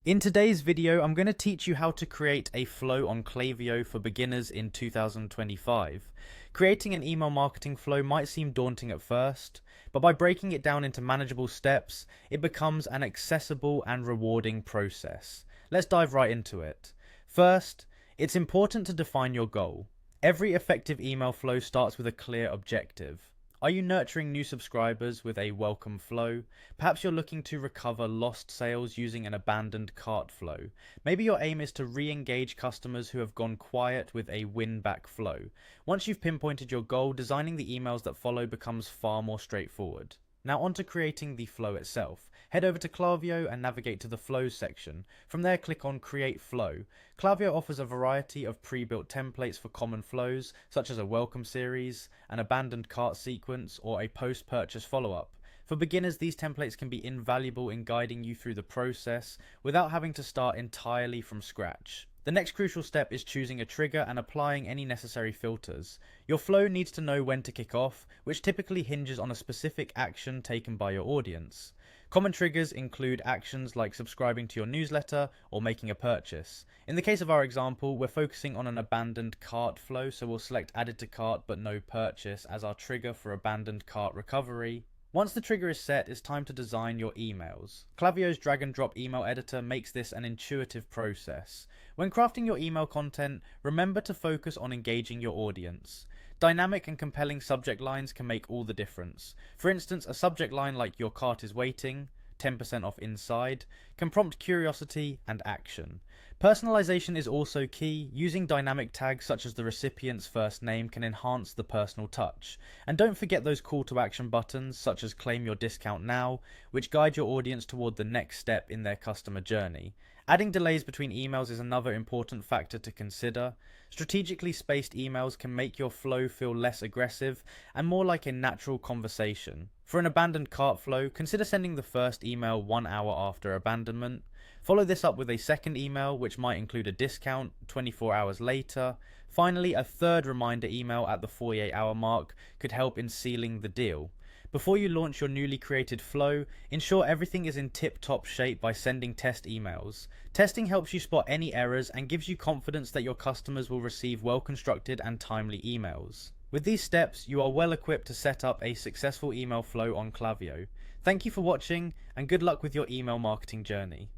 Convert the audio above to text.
In today's video, I'm going to teach you how to create a flow on Klaviyo for beginners in 2025. Creating an email marketing flow might seem daunting at first, but by breaking it down into manageable steps, it becomes an accessible and rewarding process. Let's dive right into it. First, it's important to define your goal. Every effective email flow starts with a clear objective. Are you nurturing new subscribers with a welcome flow? Perhaps you're looking to recover lost sales using an abandoned cart flow. Maybe your aim is to re-engage customers who have gone quiet with a win-back flow. Once you've pinpointed your goal, designing the emails that follow becomes far more straightforward. Now on to creating the flow itself. Head over to Klaviyo and navigate to the Flows section. From there, click on Create Flow. Klaviyo offers a variety of pre-built templates for common flows, such as a welcome series, an abandoned cart sequence, or a post-purchase follow-up. For beginners, these templates can be invaluable in guiding you through the process without having to start entirely from scratch. The next crucial step is choosing a trigger and applying any necessary filters. Your flow needs to know when to kick off, which typically hinges on a specific action taken by your audience. Common triggers include actions like subscribing to your newsletter or making a purchase. In the case of our example, we're focusing on an abandoned cart flow, so we'll select added to cart but no purchase as our trigger for abandoned cart recovery. Once the trigger is set, it's time to design your emails. Klaviyo's drag and drop email editor makes this an intuitive process. When crafting your email content, remember to focus on engaging your audience. Dynamic and compelling subject lines can make all the difference. For instance, a subject line like "Your cart is waiting," 10% off inside, can prompt curiosity and action. Personalization is also key. Using dynamic tags such as the recipient's first name can enhance the personal touch. And don't forget those call to action buttons such as claim your discount now, which guide your audience toward the next step in their customer journey. Adding delays between emails is another important factor to consider. Strategically spaced emails can make your flow feel less aggressive and more like a natural conversation. For an abandoned cart flow, consider sending the first email 1 hour after abandonment. Follow this up with a second email, which might include a discount 24 hours later. Finally, a third reminder email at the 48-hour mark could help in sealing the deal. Before you launch your newly created flow, ensure everything is in tip-top shape by sending test emails. Testing helps you spot any errors and gives you confidence that your customers will receive well-constructed and timely emails. With these steps, you are well equipped to set up a successful email flow on Klaviyo. Thank you for watching, and good luck with your email marketing journey.